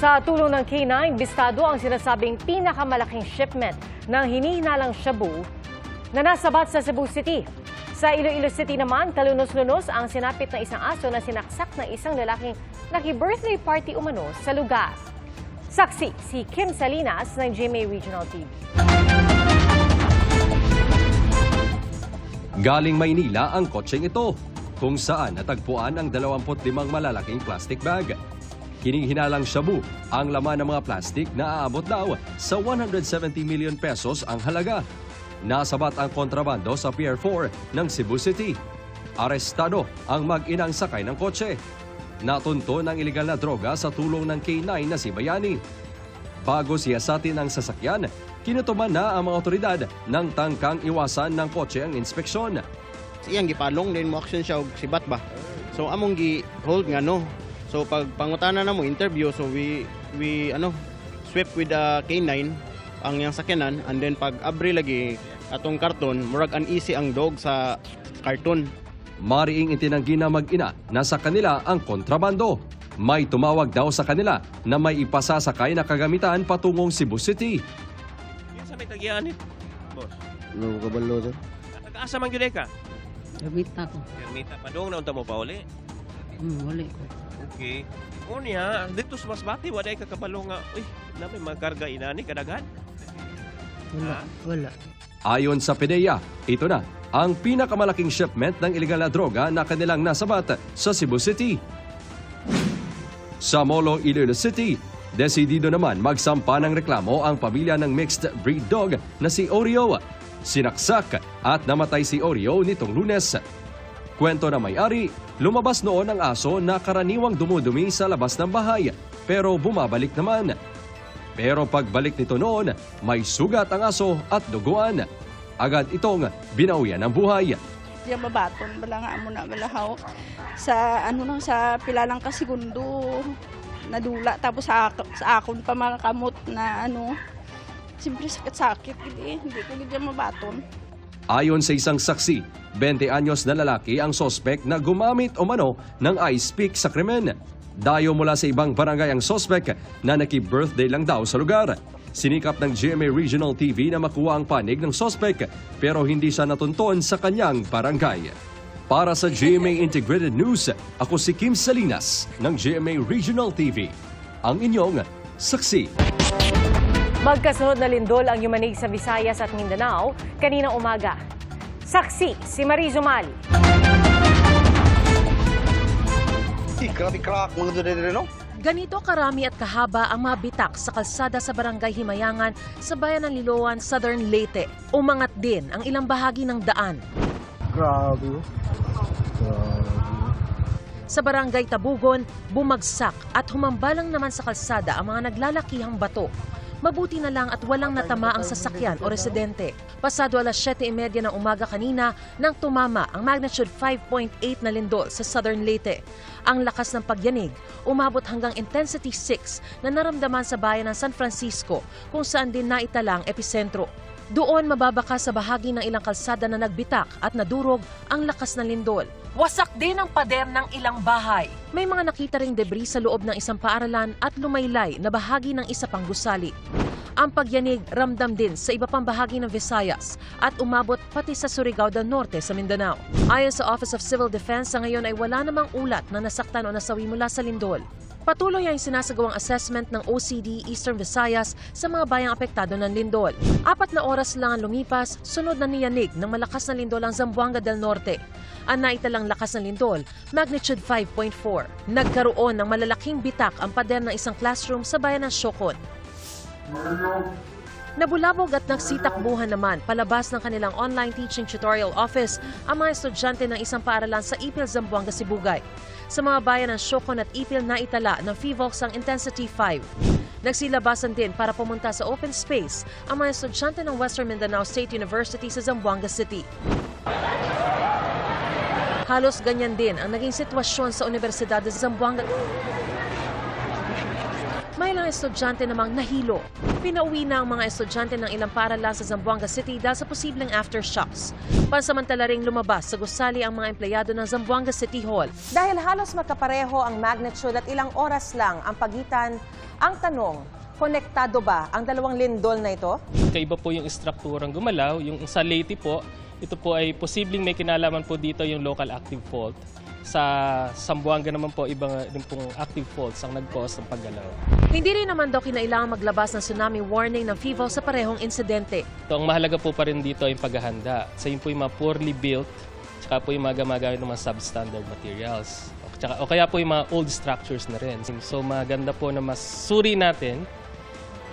Sa tulong ng K9, bistado ang sinasabing pinakamalaking shipment ng hinihinalang shabu na nasabat sa Cebu City. Sa Iloilo City naman, talunos-lunos ang sinapit ng isang aso na sinaksak ng isang lalaking naki-birthday party umano sa lugar. Saksi si Kim Salinas ng GMA Regional TV. Galing Maynila ang kotseng ito, kung saan natagpuan ang 25 malalaking plastic bag. Hinihinalang shabu ang laman ng mga plastic na aabot daw sa 170 million pesos ang halaga. Nasabat ang kontrabando sa Pier 4 ng Cebu City. Arestado ang mag-inang sakay ng kotse. Natunto ng ilegal na droga sa tulong ng K9 na si Bayani. Bago siyasatin ang sasakyan, kinutuman na ang mga otoridad ng tangkang iwasan ng kotse ang inspeksyon. Iyang gipalong din mo action siya og sibat ba. So among gi-hold nga no. So pag pangutana na mo interview, so we sweep with the K9 ang yang sakyanan, and then pag abri lagi atong karton, murag uneasy ang dog sa karton. Mariing itinanggi na mag-ina na sa kanila ang kontrabando. May tumawag daw sa kanila na may ipasasakay na kagamitan patungong Cebu City. Yan sa may tagyanit, boss. No kabalo sir. Nag-asa man gyud ka? Ermita ko. Ermita pa dong naunta mo pa uli. Wali ko. Okay. Unya, dito sa Masbati waday ka kabalo nga, uy, na may magkarga inani kadaghan. Wala. Ayon sa PDEA, ito na ang pinakamalaking shipment ng ilegal na droga na kanilang nasabat sa Cebu City. Sa Molo, Iloilo City, desidido naman magsampa ng reklamo ang pamilya ng mixed breed dog na si Oreo. Sinaksak at namatay si Oreo nitong Lunes. Kwento na may-ari, lumabas noon ang aso na karaniwang dumudumi sa labas ng bahay pero bumabalik naman. Pero pagbalik nito noon, may sugat ang aso at duguan. Agad itong binawian ng buhay. Diya mabaton, bala nga mo na balahaw. Sa sa pilalang kasigundo, nadula. Tapos sa akon pa makakamot na siyempre sakit-sakit. Hindi ko diya mabaton. Ayon sa isang saksi, 20 anyos na lalaki ang sospek na gumamit umano ng ice pick sa krimen. Dayo mula sa ibang barangay ang sospek na naki-birthday lang daw sa lugar. Sinikap ng GMA Regional TV na makuha ang panig ng sospek pero hindi siya natunton sa kanyang barangay. Para sa GMA Integrated News, ako si Kim Salinas ng GMA Regional TV. Ang inyong saksi. Magkasunod na lindol ang yumanig sa Visayas at Mindanao kaninang umaga. Saksi si Marie Zumali. Grabe crack mga dere no. Ganito karami at kahaba ang mga bitak sa kalsada sa Barangay Himayangan sa bayan ng Liloan, Southern Leyte. Umangat din ang ilang bahagi ng daan. Grabe. Sa Barangay Tabugon, bumagsak at humambalang naman sa kalsada ang mga naglalakihang bato. Mabuti na lang at walang natama ang sasakyan o residente. Pasado alas 7:30 ng umaga kanina nang tumama ang magnitude 5.8 na lindol sa Southern Leyte. Ang lakas ng pagyanig umabot hanggang intensity 6 na naramdaman sa bayan ng San Francisco kung saan din naitala ang episentro. Doon mababaka sa bahagi ng ilang kalsada na nagbitak at nadurog ang lakas ng lindol. Wasak din ang pader ng ilang bahay. May mga nakita ring debris sa loob ng isang paaralan at lumaylay na bahagi ng isa pang gusali. Ang pagyanig ramdam din sa iba pang bahagi ng Visayas at umabot pati sa Surigao del Norte sa Mindanao. Ayon sa Office of Civil Defense, sa ngayon ay wala namang ulat na nasaktan o nasawi mula sa lindol. Patuloy ang sinasagawang assessment ng OCD Eastern Visayas sa mga bayang apektado ng lindol. 4 na oras lang ang lumipas, sunod na niyanig ng malakas na lindol ang Zamboanga del Norte. Ang naitalang lakas ng lindol, magnitude 5.4. Nagkaroon ng malalaking bitak ang pader ng isang classroom sa bayan ng Siocon. Nabulabog at nagsitakbuhan naman palabas ng kanilang online teaching tutorial office ang mga estudyante ng isang paaralan sa Ipil, Zamboanga, Sibugay. Sa mga bayan ng Siocon at Ipil naitala ng PHIVOLCS ang Intensity 5. Nagsilabasan din para pumunta sa open space ang mga estudyante ng Western Mindanao State University sa Zamboanga City. Halos ganyan din ang naging sitwasyon sa Universidad de Zamboanga. May ilang estudyante namang nahilo. Pinauwi na ang mga estudyante ng ilang paaralan sa Zamboanga City dahil sa posibleng aftershocks. Pansamantala ring lumabas sa gusali ang mga empleyado ng Zamboanga City Hall. Dahil halos magkapareho ang magnitude at ilang oras lang ang pagitan Ang tanong, konektado ba ang dalawang lindol na ito? Kaiba po yung strukturang gumalaw. Yung sa Leyte po, ito po ay posibleng may kinalaman po dito yung local active fault. Sa Zamboanga naman po, ibang din pong active faults ang nag-cause ng paggalaw. Hindi rin naman daw kinailangan maglabas ng tsunami warning ng FIVO sa parehong insidente. So, ang mahalaga po pa rin dito ay yung paghahanda. So yun po yung mga poorly built, tsaka po yung mga gumagamit ng mga substandard materials. O kaya po yung mga old structures na rin. So maganda po na masuri natin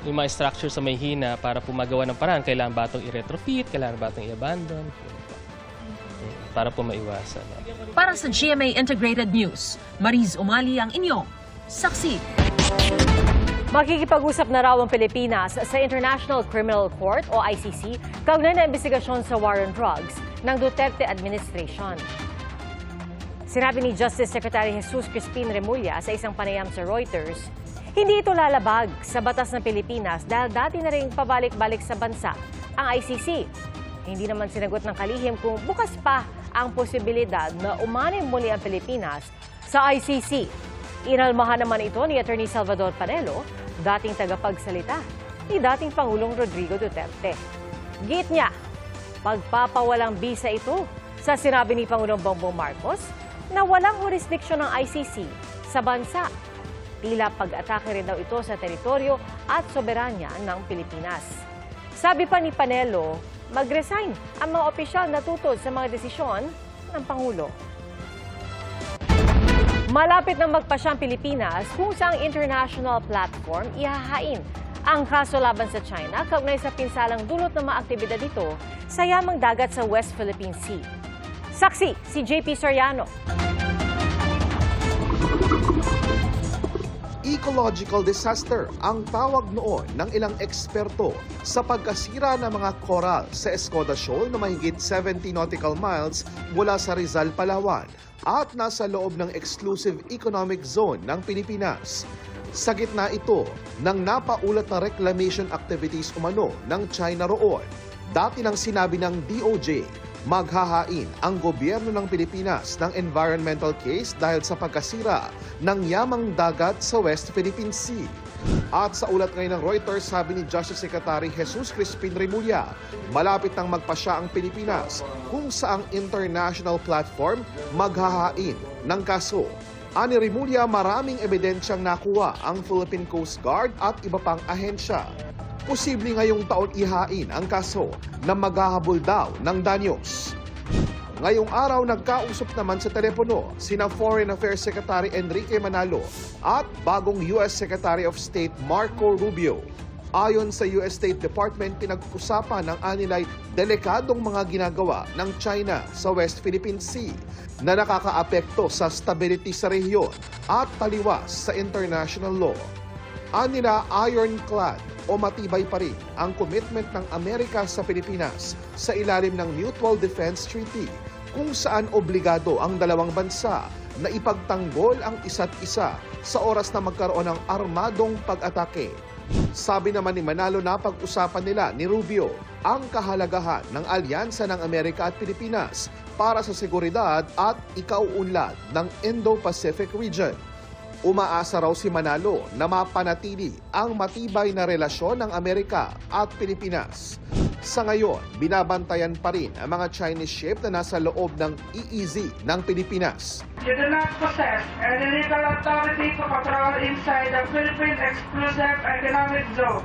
yung mga structures sa may hina para po magawa ng paraan. Kailangan ba itong i-retrofit? Kailangan ba itong i-abandon? Para po maiwasan. Para sa GMA Integrated News, Mariz Umali ang inyong saksi. Makikipag-usap na raw ang Pilipinas sa International Criminal Court o ICC kaugnay na investigasyon sa war on drugs ng Duterte administration. Sinabi ni Justice Secretary Jesus Crispin Remulla sa isang panayam sa Reuters, hindi ito lalabag sa batas ng Pilipinas dahil dati na rin pabalik-balik sa bansa ang ICC. Hindi naman sinagot ng kalihim kung bukas pa ang posibilidad na umanin muli ang Pilipinas sa ICC. Inalmahan naman ito ni Attorney Salvador Panelo, dating tagapagsalita ni dating Pangulong Rodrigo Duterte. Git niya, pagpapawalang bisa ito sa sinabi ni Pangulong Bongbong Marcos na walang jurisdiksyon ng ICC sa bansa. Tila pag-atake rin daw ito sa teritoryo at soberanya ng Pilipinas. Sabi pa ni Panelo, mag-resign ang mga opisyal na tutod sa mga desisyon ng Pangulo. Malapit na magpasya ang Pilipinas kung saang international platform ihahain ang kaso laban sa China kaugnay sa pinsalang dulot ng mga aktibidad dito sa yamang dagat sa West Philippine Sea. Saksi si JP Soriano. Ecological disaster ang tawag noon ng ilang eksperto sa pagkasira ng mga coral sa Escoda Shoal na mahigit 70 nautical miles mula sa Rizal, Palawan at nasa loob ng exclusive economic zone ng Pilipinas. Sa gitna ito ng napaulat na reclamation activities umano ng China roon. Dati nang sinabi ng DOJ, maghahain ang gobyerno ng Pilipinas ng environmental case dahil sa pagkasira ng yamang dagat sa West Philippine Sea. At sa ulat ngayon ng Reuters, sabi ni Justice Secretary Jesus Crispin Remulla, malapit nang magpasya ang Pilipinas kung saang international platform maghahain ng kaso. Ani Remulla, maraming ebidensyang nakuha ang Philippine Coast Guard at iba pang ahensya. Posible ngayong taon ihain ang kaso na maghahabol daw ng danyos. Ngayong araw, nagkausap naman sa telepono sina Foreign Affairs Secretary Enrique Manalo at bagong US Secretary of State Marco Rubio. Ayon sa US State Department, pinag-usapan ng anilay delikadong mga ginagawa ng China sa West Philippine Sea na nakakaapekto sa stability sa rehiyon at taliwas sa international law. Anila, ironclad o matibay pa rin ang commitment ng Amerika sa Pilipinas sa ilalim ng Mutual Defense Treaty kung saan obligado ang dalawang bansa na ipagtanggol ang isa't isa sa oras na magkaroon ng armadong pag-atake. Sabi naman ni Manalo na pag-usapan nila ni Rubio ang kahalagahan ng alyansa ng Amerika at Pilipinas para sa seguridad at ikauunlad ng Indo-Pacific region. Umaasa raw si Manalo na mapanatili ang matibay na relasyon ng Amerika at Pilipinas. Sa ngayon, binabantayan pa rin ang mga Chinese ship na nasa loob ng EEZ ng Pilipinas. You do not possess any legal authority to patrol inside the Philippine Exclusive Economic Zone.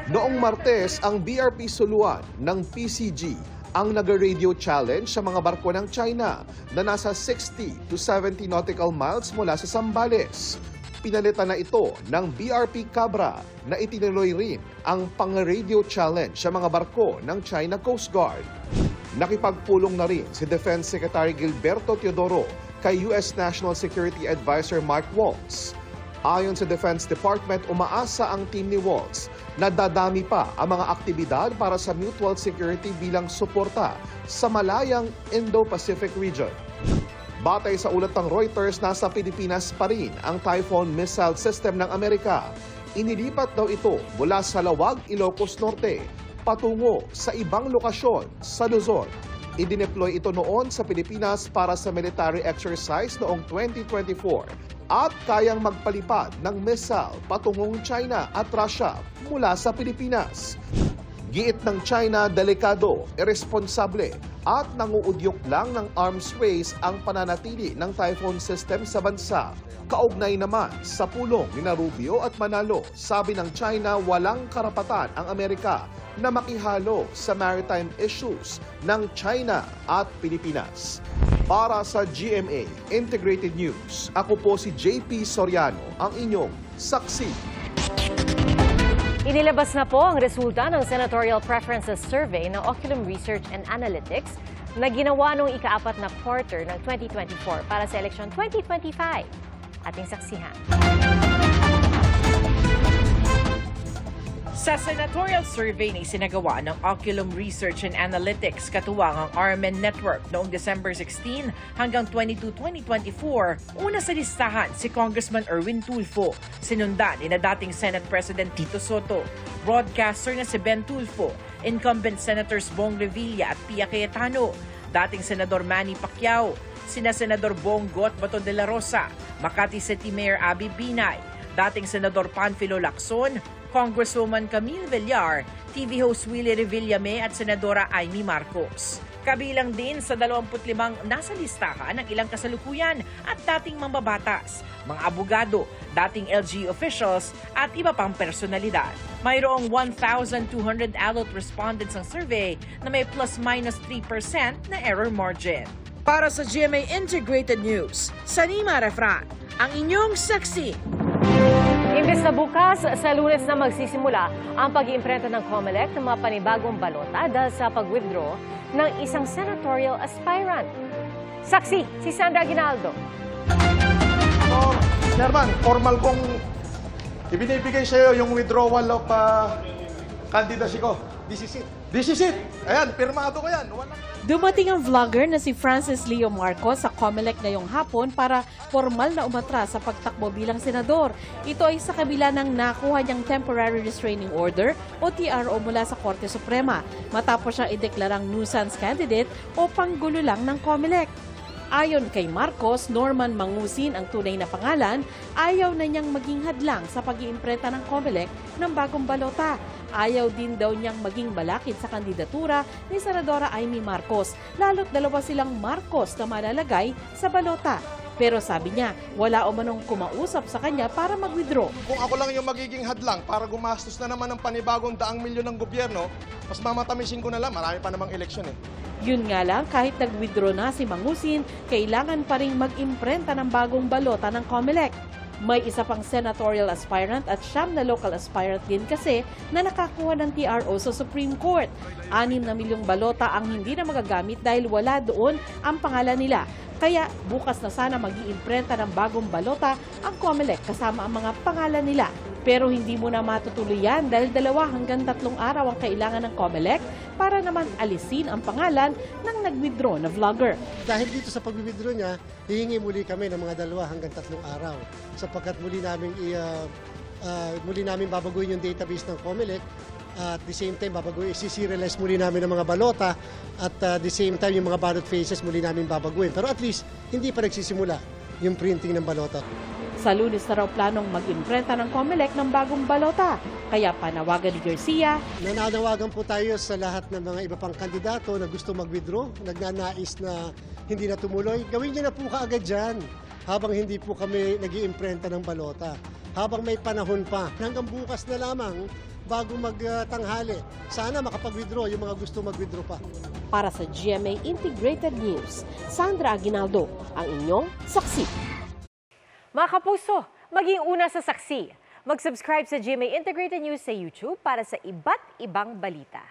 Noong Martes, ang BRP Suluan ng PCG ang nag-radio challenge sa mga barko ng China na nasa 60 to 70 nautical miles mula sa Zambales. Pinalitan na ito ng BRP Cabra na itinuloy rin ang pang-radio challenge sa mga barko ng China Coast Guard. Nakipagpulong na rin si Defense Secretary Gilberto Teodoro kay US National Security Advisor Mark Waltz. Ayon sa Defense Department, umaasa ang team ni Waltz na dadami pa ang mga aktibidad para sa mutual security bilang suporta sa malayang Indo-Pacific region. Batay sa ulat ng Reuters, nasa Pilipinas pa rin ang Typhoon missile system ng Amerika. Inilipat daw ito mula sa Lawag, Ilocos Norte, patungo sa ibang lokasyon sa Luzon. Idineploy ito noon sa Pilipinas para sa military exercise noong 2024. at kayang magpalipad ng missile patungong China at Russia mula sa Pilipinas. Giit ng China, delikado, irresponsable at nanguudyok lang ng arms race ang pananatili ng typhoon system sa bansa. Kaugnay naman sa pulong ni Rubio at Manalo, sabi ng China walang karapatan ang Amerika na makihalo sa maritime issues ng China at Pilipinas. Para sa GMA Integrated News, ako po si JP Soriano, ang inyong saksi. Inilabas na po ang resulta ng Senatorial Preferences Survey ng Oculum Research and Analytics na ginawa noong ika-4 na quarter ng 2024 para sa eleksyon 2025. Ating saksihan. Sa senatorial survey na isinagawa ng Oculum Research and Analytics katuwang ang RMN Network noong December 16 hanggang 22, 2024, una sa listahan si Congressman Erwin Tulfo, sinundan ni na dating Senate President Tito Soto, broadcaster na si Ben Tulfo, incumbent Senators Bong Revilla at Pia Cayetano, dating Senador Manny Pacquiao, sina Senador Bongo at Bato de la Rosa, Makati City Mayor Abby Binay, dating Senador Panfilo Lacson, Congresswoman Camille Villar, TV host Willie Revillame at Senadora Amy Marcos. Kabilang din sa 25 nasa listahan ng ilang kasalukuyan at dating mambabatas, mga abogado, dating LG officials at iba pang personalidad. Mayroong 1,200 adult respondents ang survey na may plus-minus 3% na error margin. Para sa GMA Integrated News, Sanima Refran, ang inyong saksi. Imbes na bukas, sa Lunes na magsisimula ang pag-iimprenta ng COMELEC ng mga panibagong balota dahil sa pag-withdraw ng isang senatorial aspirant. Saksi, si Sandra Aguinaldo. Chairman, formal kong ibinibigay sa iyo yung withdrawal of candidacy ko. This is it. This is it. Ayan, pirmado ko yan. Dumating ang vlogger na si Francis Leo Marcos sa COMELEC ngayong hapon para formal na umatras sa pagtakbo bilang senador. Ito ay sa kabila ng nakuha niyang Temporary Restraining Order o TRO mula sa Korte Suprema matapos siyang ideklarang nuisance candidate o panggulo lang ng COMELEC. Ayon kay Marcos, Norman Mangusin ang tunay na pangalan, ayaw na niyang maging hadlang sa pag-iimprenta ng COMELEC ng bagong balota. Ayaw din daw niyang maging balakid sa kandidatura ni Senadora Amy Marcos, lalo't dalawa silang Marcos na malalagay sa balota. Pero sabi niya, wala o manong kumausap sa kanya para mag-withdraw. Kung ako lang yung magiging hadlang para gumastos na naman ng panibagong 100 milyon ng gobyerno, mas mamatamisin ko na lang, marami pa namang eleksyon eh. Yun nga lang, kahit nag-withdraw na si Mangusin, kailangan pa rin mag-imprenta ng bagong balota ng COMELEC. May isa pang senatorial aspirant at 9 na local aspirant din kasi na nakakuha ng TRO sa Supreme Court. 6 na milyong balota ang hindi na magagamit dahil wala doon ang pangalan nila. Kaya bukas na sana mag-iimprenta ng bagong balota ang COMELEC kasama ang mga pangalan nila. Pero hindi muna matutuloy yan dahil 2 hanggang 3 araw ang kailangan ng COMELEC para naman alisin ang pangalan ng nag-withdraw na vlogger. Dahil dito sa pag-withdraw niya, hihingi muli kami ng mga 2 hanggang 3 araw sapagkat muli namin babaguhin yung database ng COMELEC. At the same time, isi-serialize muli namin ang mga balota at the same time, yung mga ballot faces muli namin babaguhin. Pero at least, hindi pa nagsisimula yung printing ng balota. Sa Lunes na raw planong mag-imprenta ng COMELEC ng bagong balota. Kaya panawagan ni Garcia. Nananawagan po tayo sa lahat ng mga iba pang kandidato na gusto mag-withdraw, nagnanais na hindi na tumuloy. Gawin niyo na po kaagad dyan habang hindi po kami nag-iimprenta ng balota. Habang may panahon pa, hanggang bukas na lamang bago magtanghali. Sana makapag-withdraw yung mga gusto mag-withdraw pa. Para sa GMA Integrated News, Sandra Aguinaldo, ang inyong saksi. Mga kapuso, maging una sa saksi. Mag-subscribe sa GMA Integrated News sa YouTube para sa iba't ibang balita.